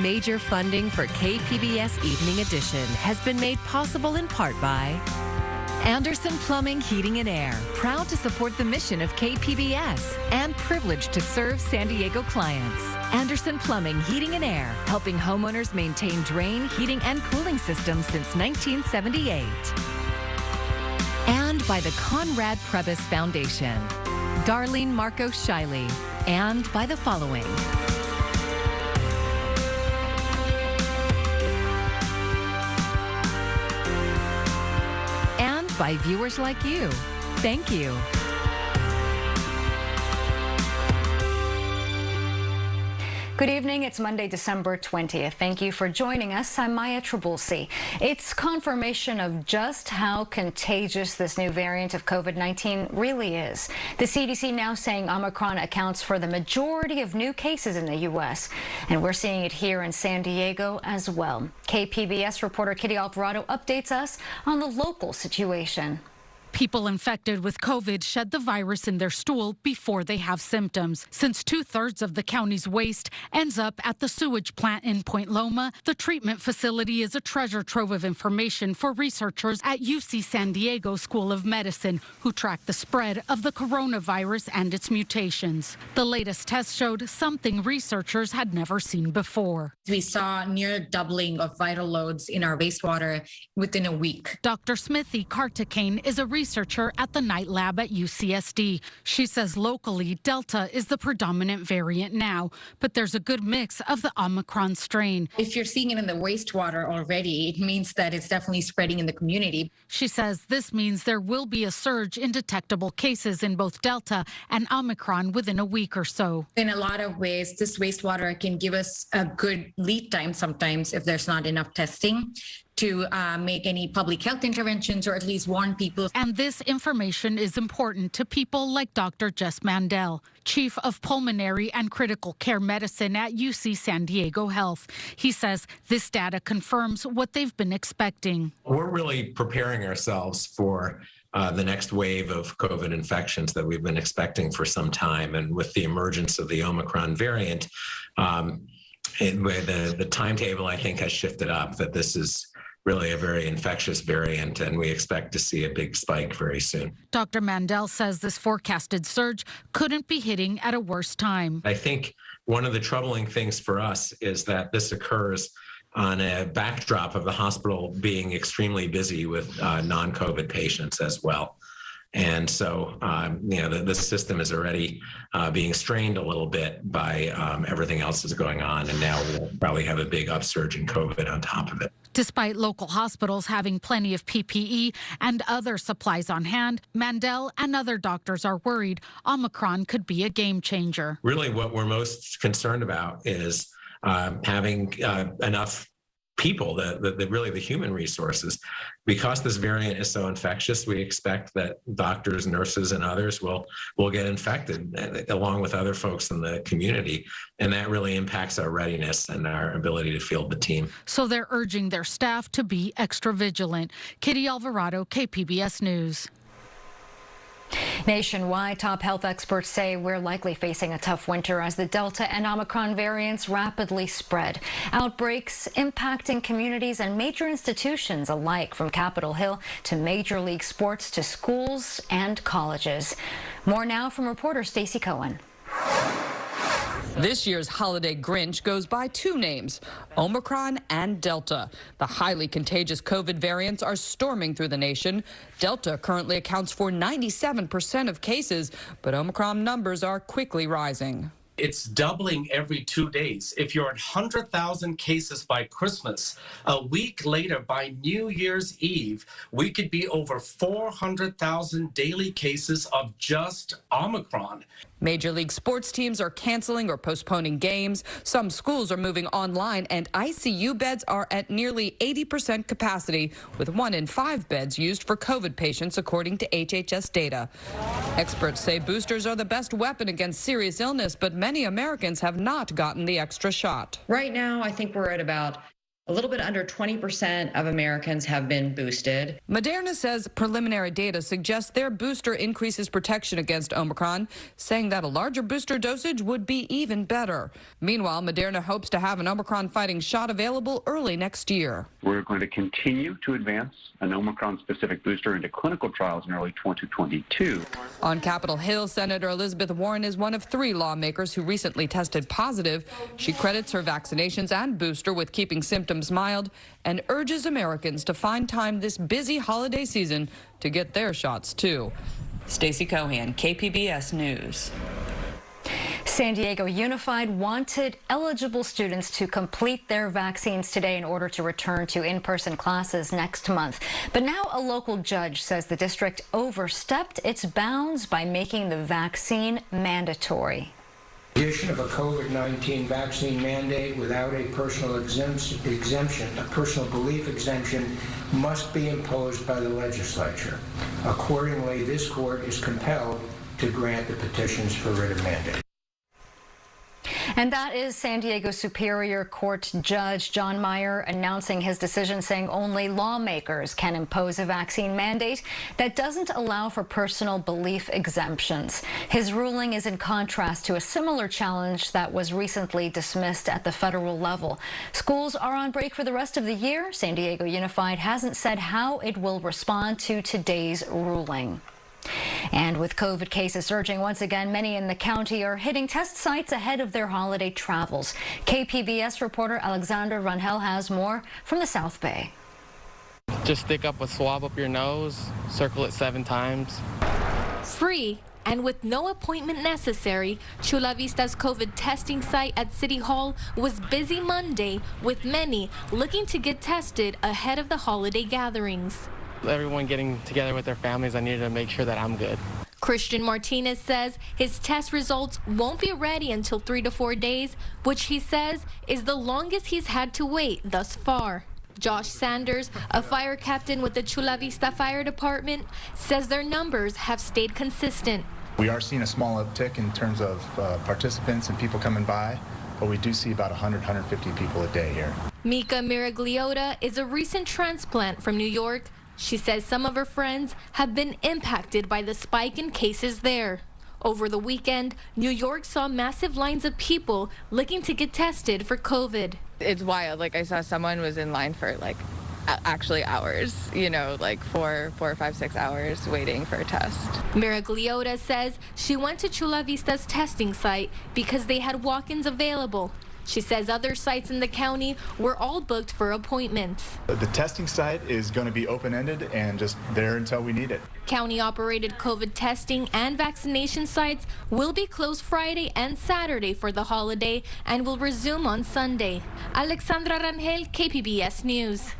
Major funding for KPBS Evening Edition has been made possible in part by Anderson Plumbing, Heating and Air, proud to support the mission of KPBS and privileged to serve San Diego clients. Anderson Plumbing, Heating and Air, helping homeowners maintain drain, heating, and cooling systems since 1978. And by the Conrad Prebys Foundation, Darlene Marco Shiley, and by the following. By viewers like you. Thank you. Good evening. It's Monday, December 20th. Thank you for joining us. I'm Maya Trabulsi. It's confirmation of just how contagious this new variant of COVID-19 really is. The CDC now saying Omicron accounts for the majority of new cases in the U.S., and we're seeing it here in San Diego as well. KPBS reporter Kitty Alvarado updates us on the local situation. People infected with COVID shed the virus in their stool before they have symptoms. Since 2/3 of the county's waste ends up at the sewage plant in Point Loma, the treatment facility is a treasure trove of information for researchers at UC San Diego School of Medicine who track the spread of the coronavirus and its mutations. The latest test showed something researchers had never seen before. We saw near doubling of vital loads in our wastewater within a week. Dr. Smithy Kartikane is a researcher at the night lab at UCSD. She says locally, Delta is the predominant variant now, but there's a good mix of the Omicron strain. If you're seeing it in the wastewater already, it means that it's definitely spreading in the community. She says this means there will be a surge in detectable cases in both Delta and Omicron within a week or so. In a lot of ways, this wastewater can give us a good lead time sometimes if there's not enough testing to make any public health interventions or at least warn people. And this information is important to people like Dr. Jess Mandel, Chief of Pulmonary and Critical Care Medicine at UC San Diego Health. He says this data confirms what they've been expecting. We're really preparing ourselves for the next wave of COVID infections that we've been expecting for some time. And with the emergence of the Omicron variant, the timetable, I think, has shifted up, that this is really a very infectious variant, and we expect to see a big spike very soon. Dr. Mandel says this forecasted surge couldn't be hitting at a worse time. I think one of the troubling things for us is that this occurs on a backdrop of the hospital being extremely busy with non-COVID patients as well. And so, the system is already being strained a little bit by everything else that's going on. And now we'll probably have a big upsurge in COVID on top of it. Despite local hospitals having plenty of PPE and other supplies on hand, Mandel and other doctors are worried Omicron could be a game changer. Really, what we're most concerned about is having enough people, the human resources. Because this variant is so infectious, we expect that doctors, nurses, and others will get infected along with other folks in the community. And that really impacts our readiness and our ability to field the team. So they're urging their staff to be extra vigilant. Kitty Alvarado, KPBS News. Nationwide, top health experts say we're likely facing a tough winter as the Delta and Omicron variants rapidly spread. Outbreaks impacting communities and major institutions alike, from Capitol Hill to Major League Sports to schools and colleges. More now from reporter Stacey Cohen. This year's holiday Grinch goes by two names, Omicron and Delta. The highly contagious COVID variants are storming through the nation. Delta currently accounts for 97% of cases, but Omicron numbers are quickly rising. It's doubling every 2 days. If you're at 100,000 cases by Christmas, a week later by New Year's Eve, we could be over 400,000 daily cases of just Omicron. Major League sports teams are canceling or postponing games. Some schools are moving online, and ICU beds are at nearly 80% capacity, with 1 in 5 beds used for COVID patients, according to HHS data. Experts say boosters are the best weapon against serious illness, but many Americans have not gotten the extra shot. Right now, I think we're at about A little bit under 20% of Americans have been boosted. Moderna says preliminary data suggests their booster increases protection against Omicron, saying that a larger booster dosage would be even better. Meanwhile, Moderna hopes to have an Omicron-fighting shot available early next year. We're going to continue to advance an Omicron-specific booster into clinical trials in early 2022. On Capitol Hill, Senator Elizabeth Warren is one of 3 lawmakers who recently tested positive. She credits her vaccinations and booster with keeping symptoms mild and urges Americans to find time this busy holiday season to get their shots too. Stacey Cohan, KPBS News. San Diego Unified wanted eligible students to complete their vaccines today in order to return to in-person classes next month. But now a local judge says the district overstepped its bounds by making the vaccine mandatory. The addition of a COVID-19 vaccine mandate without a personal exemption, a personal belief exemption, must be imposed by the legislature. Accordingly, this court is compelled to grant the petitions for writ of mandate. And that is San Diego Superior Court Judge John Meyer announcing his decision, saying only lawmakers can impose a vaccine mandate that doesn't allow for personal belief exemptions. His ruling is in contrast to a similar challenge that was recently dismissed at the federal level. Schools are on break for the rest of the year. San Diego Unified hasn't said how it will respond to today's ruling. And with COVID cases surging once again, many in the county are hitting test sites ahead of their holiday travels. KPBS reporter Alexander Rangel has more from the South Bay. Just stick up a swab up your nose, circle it 7 times. Free and with no appointment necessary, Chula Vista's COVID testing site at City Hall was busy Monday with many looking to get tested ahead of the holiday gatherings. Everyone getting together with their families, I needed to make sure that I'm good. Christian Martinez says his test results won't be ready until 3 to 4 days, which he says is the longest he's had to wait thus far. Josh Sanders, a fire captain with the Chula Vista Fire Department, says their numbers have stayed consistent. We are seeing a small uptick in terms of participants and people coming by, but we do see about 100, 150 people a day here. Mika Miragliota is a recent transplant from New York. She says some of her friends have been impacted by the spike in cases there. Over the weekend, New York saw massive lines of people looking to get tested for COVID. It's wild. Like, I saw someone was in line for actually hours, like 4, 5, 6 hours waiting for a test. Miragliota says she went to Chula Vista's testing site because they had walk-ins available. She says other sites in the county were all booked for appointments. The testing site is going to be open-ended and just there until we need it. County-operated COVID testing and vaccination sites will be closed Friday and Saturday for the holiday and will resume on Sunday. Alexandra Rangel, KPBS News.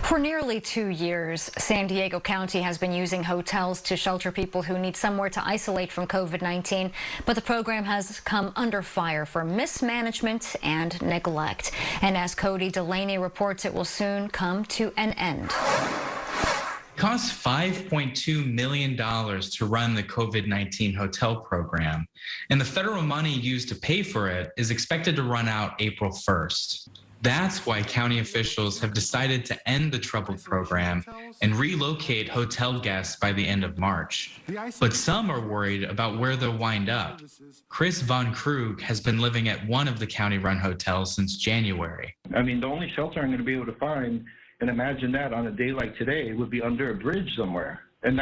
For nearly 2 years, San Diego County has been using hotels to shelter people who need somewhere to isolate from COVID-19, but the program has come under fire for mismanagement and neglect. And as Cody Delaney reports, it will soon come to an end. It costs $5.2 million to run the COVID-19 hotel program, and the federal money used to pay for it is expected to run out April 1st. That's why county officials have decided to end the troubled program and relocate hotel guests by the end of March. But some are worried about where they'll wind up. Chris Von Krug has been living at one of the county-run hotels since January. I mean, the only shelter I'm going to be able to find, and imagine that on a day like today, would be under a bridge somewhere. And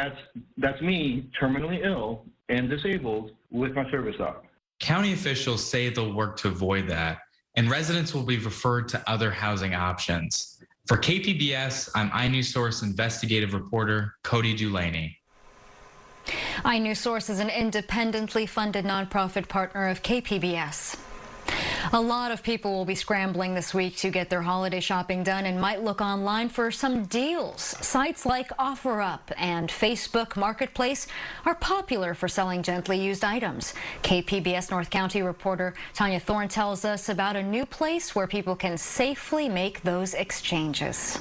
that's me, terminally ill and disabled, with my service dog. County officials say they'll work to avoid that, and residents will be referred to other housing options. For KPBS, I'm iNewsSource investigative reporter Cody Delaney. iNewsSource is an independently funded nonprofit partner of KPBS. A lot of people will be scrambling this week to get their holiday shopping done and might look online for some deals. Sites like OfferUp and Facebook Marketplace are popular for selling gently used items. KPBS North County reporter Tanya Thorne tells us about a new place where people can safely make those exchanges.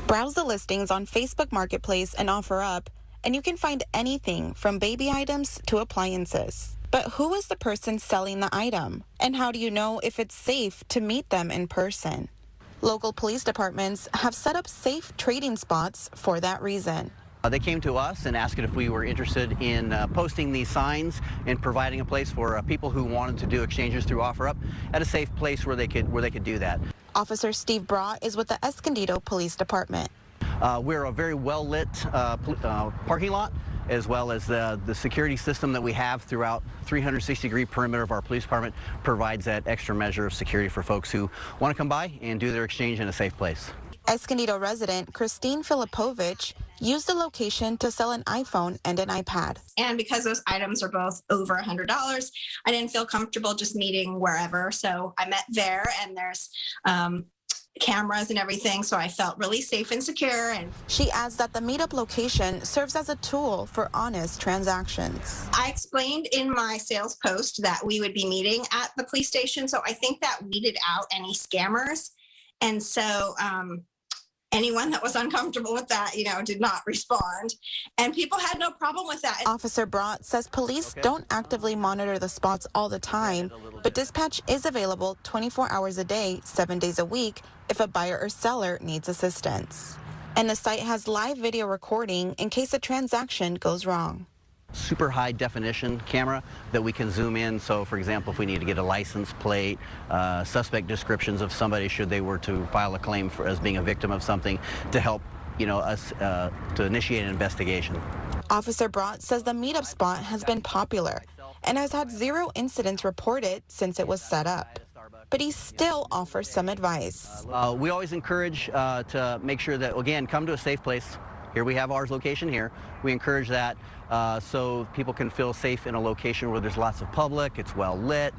Browse the listings on Facebook Marketplace and OfferUp, and you can find anything from baby items to appliances. But who is the person selling the item? And how do you know if it's safe to meet them in person? Local police departments have set up safe trading spots for that reason. They came to us and asked if we were interested in posting these signs and providing a place for people who wanted to do exchanges through OfferUp at a safe place where they could do that. Officer Steve Brott is with the Escondido Police Department. We're a very well-lit parking lot, as well as the security system that we have throughout 360-degree perimeter of our police department provides that extra measure of security for folks who want to come by and do their exchange in a safe place. Escondido resident Christine Filipovich used the location to sell an iPhone and an iPad. And because those items are both over $100, I didn't feel comfortable just meeting wherever. So I met there, and there's cameras and everything, so I felt really safe and secure. And she adds that the meetup location serves as a tool for honest transactions. I explained in my sales post that we would be meeting at the police station, so I think that weeded out any scammers. And so anyone that was uncomfortable with that, did not respond. And people had no problem with that. Officer Brott says police don't actively monitor the spots all the time, but dispatch is available 24 hours a day, 7 days a week, if a buyer or seller needs assistance. And the site has live video recording in case a transaction goes wrong. Super high definition camera that we can zoom in. So for example, if we need to get a license plate, suspect descriptions of somebody should they were to file a claim as being a victim of something, to help us to initiate an investigation. Officer Brott says the meetup spot has been popular and has had 0 incidents reported since it was set up. But he still offers some advice. We always encourage to make sure that, again, come to a safe place. Here we have our location here. We encourage that so people can feel safe in a location where there's lots of public, it's well lit.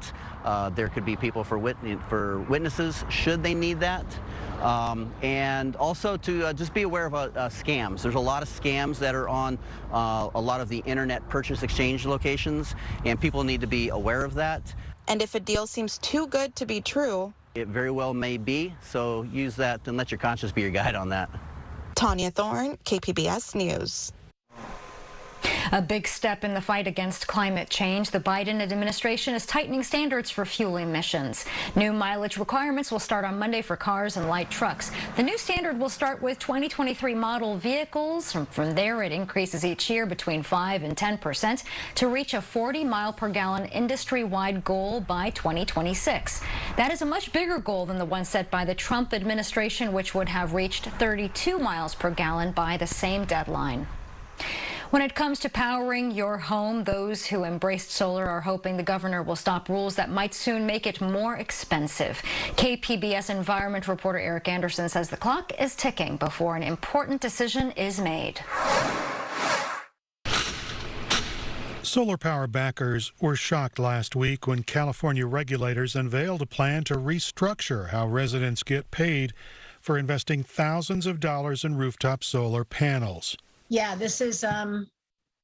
There could be people for witnesses should they need that. And also to just be aware of scams. There's a lot of scams that are on a lot of the internet purchase exchange locations, and people need to be aware of that. And if a deal seems too good to be true, it very well may be, so use that and let your conscience be your guide on that. Tanya Thorne, KPBS News. A big step in the fight against climate change. The Biden administration is tightening standards for fuel emissions. New mileage requirements will start on Monday for cars and light trucks. The new standard will start with 2023 model vehicles. From there, it increases each year between 5 and 10% to reach a 40 mile per gallon industry-wide goal by 2026. That is a much bigger goal than the one set by the Trump administration, which would have reached 32 miles per gallon by the same deadline. When it comes to powering your home, those who embraced solar are hoping the governor will stop rules that might soon make it more expensive. KPBS environment reporter Eric Anderson says the clock is ticking before an important decision is made. Solar power backers were shocked last week when California regulators unveiled a plan to restructure how residents get paid for investing thousands of dollars in rooftop solar panels. Yeah, this is a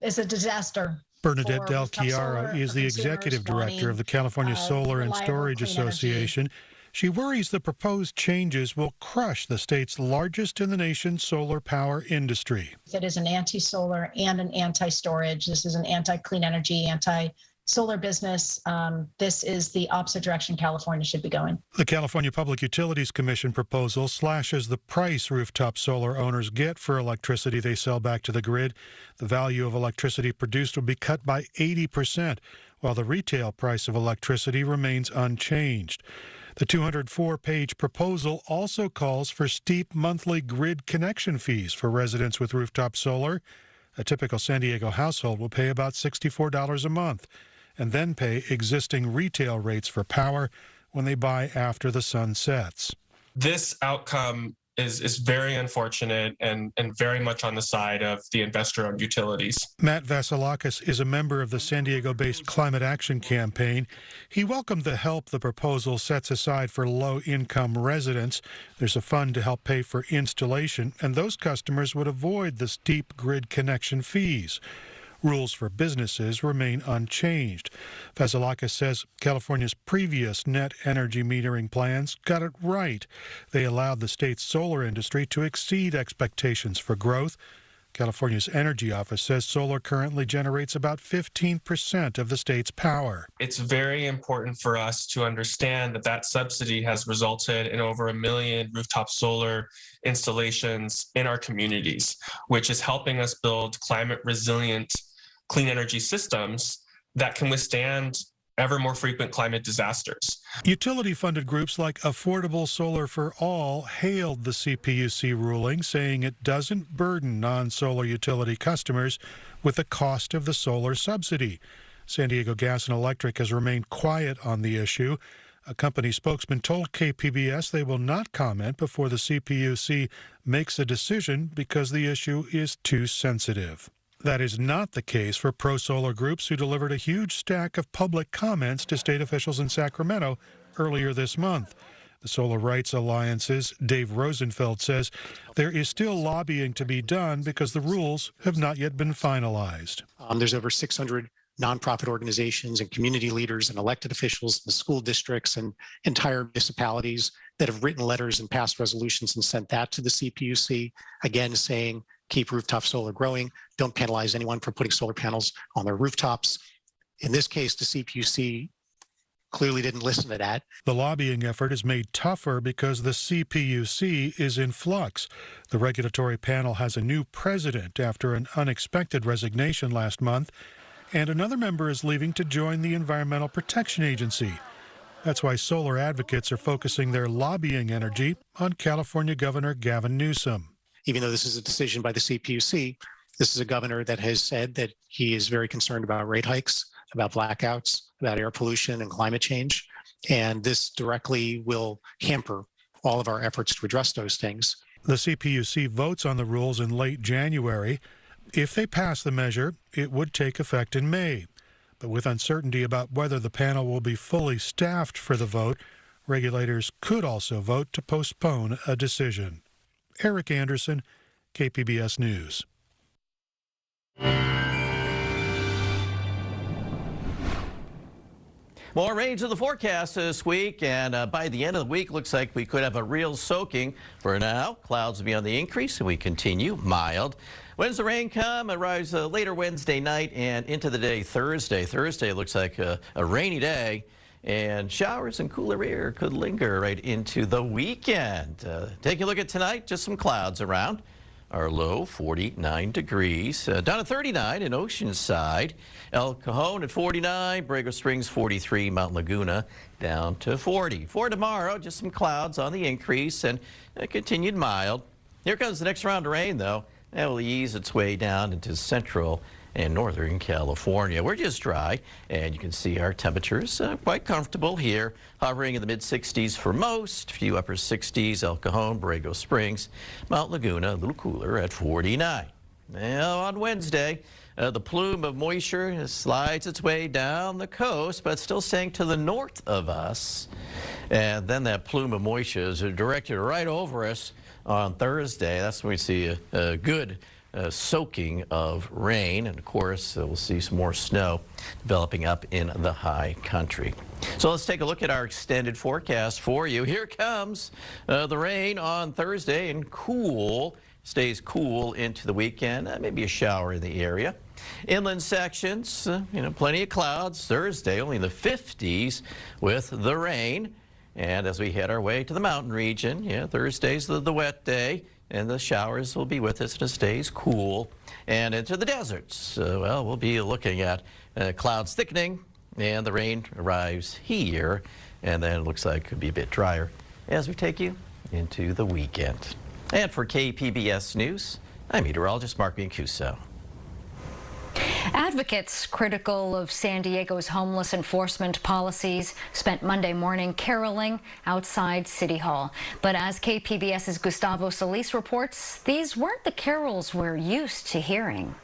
disaster. Bernadette Del Chiaro is the executive director of the California Solar and Storage Association. She worries the proposed changes will crush the state's largest in the nation solar power industry. It is an anti-solar and an anti-storage. This is an anti-clean energy, anti-solar business. This is the opposite direction California should be going. The California Public Utilities Commission proposal slashes the price rooftop solar owners get for electricity they sell back to the grid. The value of electricity produced will be cut by 80%, while the retail price of electricity remains unchanged. The 204-page proposal also calls for steep monthly grid connection fees for residents with rooftop solar. A typical San Diego household will pay about $64 a month and then pay existing retail rates for power when they buy after the sun sets. This outcome is very unfortunate and very much on the side of the investor-owned utilities. Matt Vasilakis is a member of the San Diego-based Climate Action Campaign. He welcomed the help the proposal sets aside for low-income residents. There's a fund to help pay for installation, and those customers would avoid the steep grid connection fees. Rules for businesses remain unchanged. Vasilakis says California's previous net energy metering plans got it right. They allowed the state's solar industry to exceed expectations for growth. California's Energy Office says solar currently generates about 15% of the state's power. It's very important for us to understand that that subsidy has resulted in over 1 million rooftop solar installations in our communities, which is helping us build climate resilient clean energy systems that can withstand ever more frequent climate disasters. Utility-funded groups like Affordable Solar for All hailed the CPUC ruling, saying it doesn't burden non-solar utility customers with the cost of the solar subsidy. San Diego Gas and Electric has remained quiet on the issue. A company spokesman told KPBS they will not comment before the CPUC makes a decision because the issue is too sensitive. That is not the case for pro-solar groups who delivered a huge stack of public comments to state officials in Sacramento earlier this month. The Solar Rights Alliance's Dave Rosenfeld says there is still lobbying to be done because the rules have not yet been finalized. There's over 600 nonprofit organizations and community leaders and elected officials in the school districts and entire municipalities that have written letters and passed resolutions and sent that to the CPUC, again saying, keep rooftop solar growing, don't penalize anyone for putting solar panels on their rooftops. In this case, the CPUC clearly didn't listen to that. The lobbying effort is made tougher because the CPUC is in flux. The regulatory panel has a new president after an unexpected resignation last month, and another member is leaving to join the Environmental Protection Agency. That's why solar advocates are focusing their lobbying energy on California Governor Gavin Newsom. Even though this is a decision by the CPUC, this is a governor that has said that he is very concerned about rate hikes, about blackouts, about air pollution and climate change. And this directly will hamper all of our efforts to address those things. The CPUC votes on the rules in late January. If they pass the measure, it would take effect in May. But with uncertainty about whether the panel will be fully staffed for the vote, regulators could also vote to postpone a decision. Eric Anderson, KPBS News. More rain to the forecast this week, and by the end of the week, looks like we could have a real soaking. For now, clouds will be on the increase, and we continue mild. When does the rain come? It arrives later Wednesday night and into the day Thursday. Thursday looks like a rainy day, and showers and cooler air could linger right into the weekend. Take a look at tonight, just some clouds around. Our low, 49 degrees. Down at 39 in Oceanside. El Cajon at 49. Borrego Springs, 43. Mount Laguna down to 40. For tomorrow, just some clouds on the increase and continued mild. Here comes the next round of rain, though. That will ease its way down into central and northern California. We're just dry, and you can see our temperatures quite comfortable here, hovering in the mid-60s for most, a few upper 60s, El Cajon, Borrego Springs, Mount Laguna, a little cooler at 49. Now on Wednesday, the plume of moisture slides its way down the coast, but still staying to the north of us. And then that plume of moisture is directed right over us on Thursday. That's when we see a good soaking of rain, and of course we'll see some more snow developing up in the high country. So let's take a look at our extended forecast for you. Here comes the rain on Thursday, and stays cool into the weekend. Maybe a shower in the area. Inland sections, plenty of clouds. Thursday only in the 50s with the rain. And as we head our way to the mountain region, Thursday's the wet day, and the showers will be with us and it stays cool. And into the deserts, well, we'll be looking at clouds thickening, and the rain arrives here, and then it looks like it could be a bit drier as we take you into the weekend. And for KPBS News, I'm meteorologist Mark Mancuso. Advocates critical of San Diego's homeless enforcement policies spent Monday morning caroling outside City Hall. But as KPBS's Gustavo Solis reports, these weren't the carols we're used to hearing.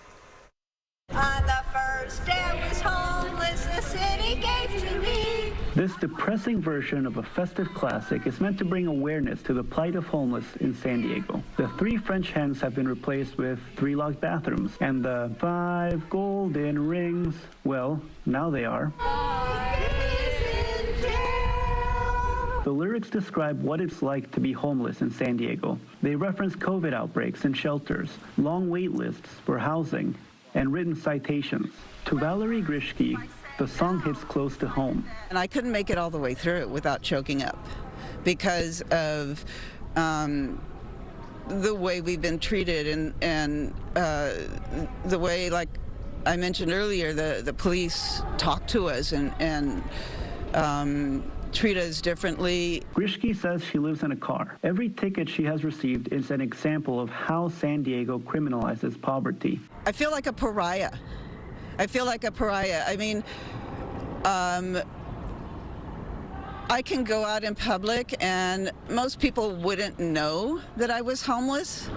On the first day I was homeless, the city gave to me. This depressing version of a festive classic is meant to bring awareness to the plight of homeless in San Diego. The 3 French hens have been replaced with 3 log bathrooms, and the 5 golden rings, well, now they are The lyrics describe what it's like to be homeless in San Diego. They reference COVID outbreaks in shelters, long wait lists for housing, and written citations. To Valerie Grishke, the song hits close to home. And I couldn't make it all the way through it without choking up because of the way we've been treated and the way, like I mentioned earlier, the police talk to us and treat us differently. Grishke says she lives in a car. Every ticket she has received is an example of how San Diego criminalizes poverty. I feel like a pariah. I feel like a pariah. I mean, I can go out in public and most people wouldn't know that I was homeless.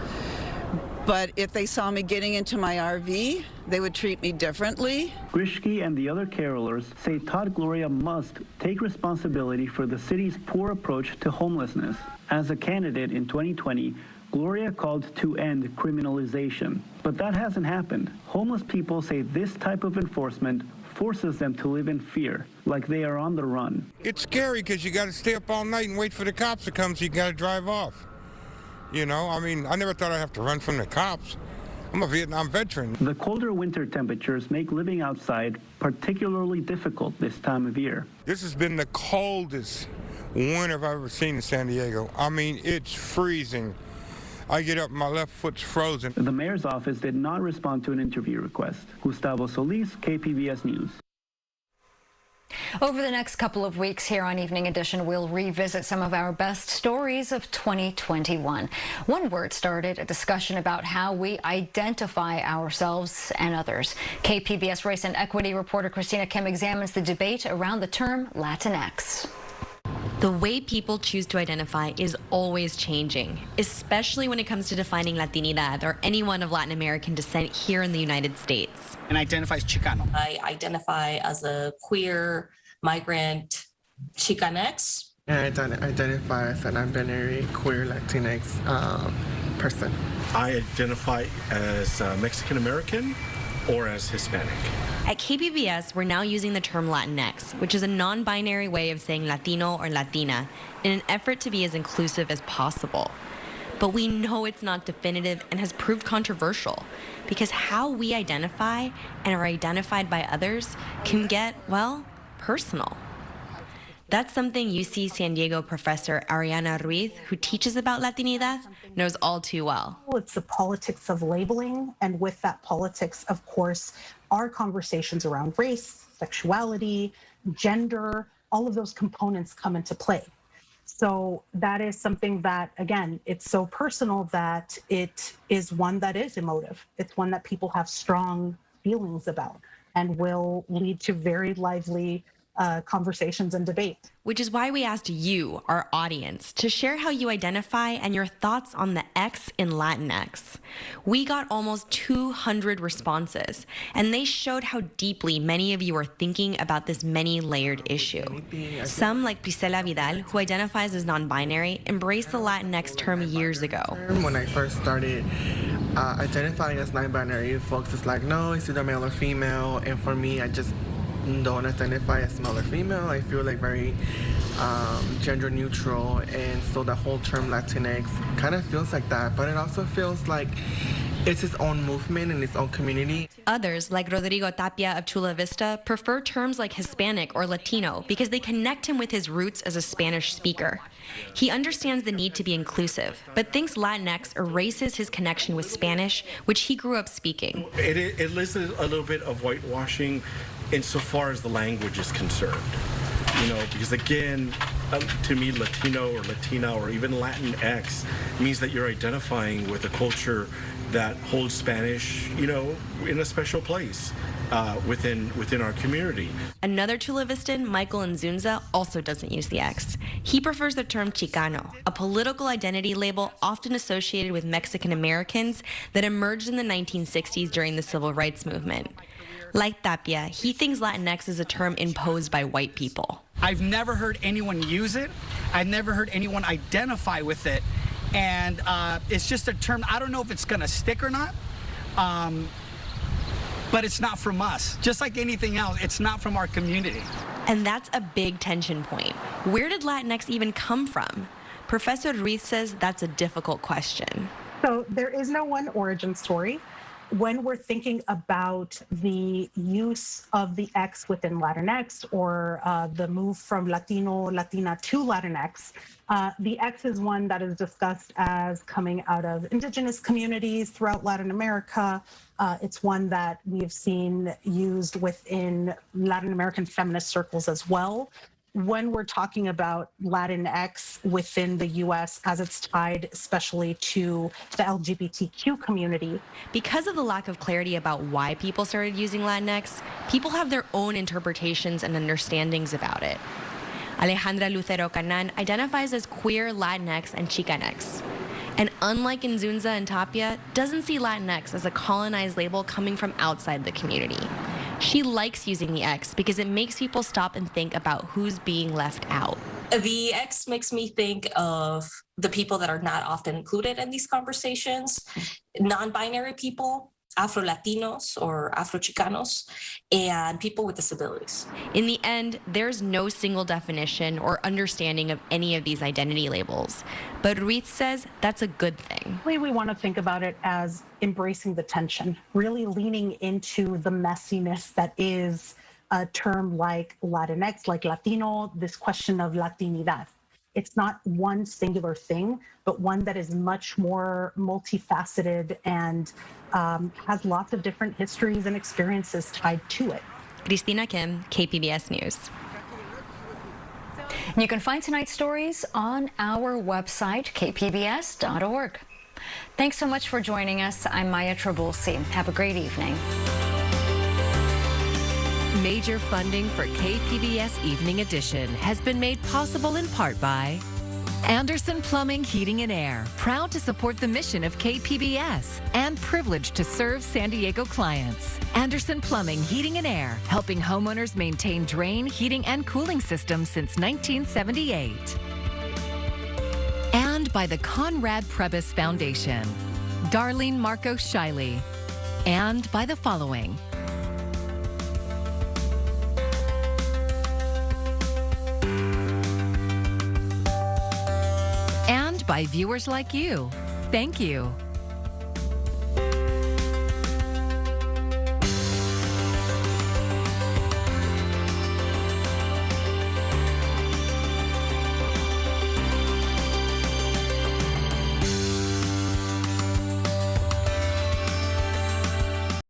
But if they saw me getting into my RV, they would treat me differently. Grishke and the other carolers say Todd Gloria must take responsibility for the city's poor approach to homelessness. As a candidate in 2020, Gloria called to end criminalization. But that hasn't happened. Homeless people say this type of enforcement forces them to live in fear, like they are on the run. It's scary because you got to stay up all night and wait for the cops to come, so you got to drive off. You know, I mean, I never thought I'd have to run from the cops. I'm a Vietnam veteran. The colder winter temperatures make living outside particularly difficult this time of year. This has been the coldest winter I've ever seen in San Diego. I mean, it's freezing. I get up, my left foot's frozen. The mayor's office did not respond to an interview request. Gustavo Solis, KPBS News. Over the next couple of weeks here on Evening Edition, we'll revisit some of our best stories of 2021. One word started a discussion about how we identify ourselves and others. KPBS race and equity reporter Christina Kim examines the debate around the term Latinx. The way people choose to identify is always changing, especially when it comes to defining Latinidad or anyone of Latin American descent here in the United States. And identify as Chicano. I identify as a queer, migrant, Chicanx. And I identify as a non-binary, queer, Latinx person. I identify as Mexican American or as Hispanic. At KPBS, we're now using the term Latinx, which is a non-binary way of saying Latino or Latina, in an effort to be as inclusive as possible. But we know it's not definitive and has proved controversial, because how we identify and are identified by others can get, well, personal. That's something UC San Diego professor Ariana Ruiz, who teaches about Latinidad, knows all too well. It's the politics of labeling, and with that politics, of course, our conversations around race, sexuality, gender, all of those components come into play. So that is something that, again, it's so personal that it is one that is emotive. It's one that people have strong feelings about and will lead to very lively conversations and debate. Which is why we asked you, our audience, to share how you identify and your thoughts on the X in Latinx. We got almost 200 responses, and they showed how deeply many of you are thinking about this many-layered issue. Some, like Priscilla Vidal, who identifies as non-binary, embraced the Latinx term years ago. When I first started identifying as non-binary, folks is like, no, it's either male or female, and for me, I just don't identify as male or female. I feel like very gender neutral, and so the whole term Latinx kind of feels like that, but it also feels like it's its own movement and its own community. Others, like Rodrigo Tapia of Chula Vista, prefer terms like Hispanic or Latino because they connect him with his roots as a Spanish speaker. He understands the need to be inclusive, but thinks Latinx erases his connection with Spanish, which he grew up speaking. It lists a little bit of whitewashing insofar as the language is concerned. You know, because again, to me, Latino or Latina or even Latinx means that you're identifying with a culture that holds Spanish, you know, in a special place within our community. Another Chula Vistan, Michael Nzunza, also doesn't use the X. He prefers the term Chicano, a political identity label often associated with Mexican Americans that emerged in the 1960s during the Civil Rights Movement. Like Tapia, he thinks Latinx is a term imposed by white people. I've never heard anyone use it. I've never heard anyone identify with it. And it's just a term, I don't know if it's gonna stick or not, but it's not from us. Just like anything else, it's not from our community. And that's a big tension point. Where did Latinx even come from? Professor Ruiz says that's a difficult question. So there is no one origin story. When we're thinking about the use of the X within Latinx or the move from Latino, Latina to Latinx, the X is one that is discussed as coming out of indigenous communities throughout Latin America. It's one that we've seen used within Latin American feminist circles as well. When we're talking about Latinx within the US as it's tied especially to the LGBTQ community. Because of the lack of clarity about why people started using Latinx, people have their own interpretations and understandings about it. Alejandra Lucero Canan identifies as queer, Latinx, and Chicanx. And unlike Nzunza and Tapia, doesn't see Latinx as a colonized label coming from outside the community. She likes using the X because it makes people stop and think about who's being left out. The X makes me think of the people that are not often included in these conversations, non-binary people, Afro-Latinos or Afro-Chicanos, and people with disabilities. In the end, there's no single definition or understanding of any of these identity labels. But Ruiz says that's a good thing. We want to think about it as embracing the tension, really leaning into the messiness that is a term like Latinx, like Latino, this question of Latinidad. It's not one singular thing, but one that is much more multifaceted and has lots of different histories and experiences tied to it. Christina Kim, KPBS News. You can find tonight's stories on our website, kpbs.org. Thanks so much for joining us. I'm Maya Trabulsi. Have a great evening. Major funding for KPBS Evening Edition has been made possible in part by Anderson Plumbing, Heating and Air, proud to support the mission of KPBS and privileged to serve San Diego clients. Anderson Plumbing, Heating and Air, helping homeowners maintain drain, heating, and cooling systems since 1978. And by the Conrad Prebys Foundation, Darlene Marco Shiley, and by the following. By viewers like you. Thank you.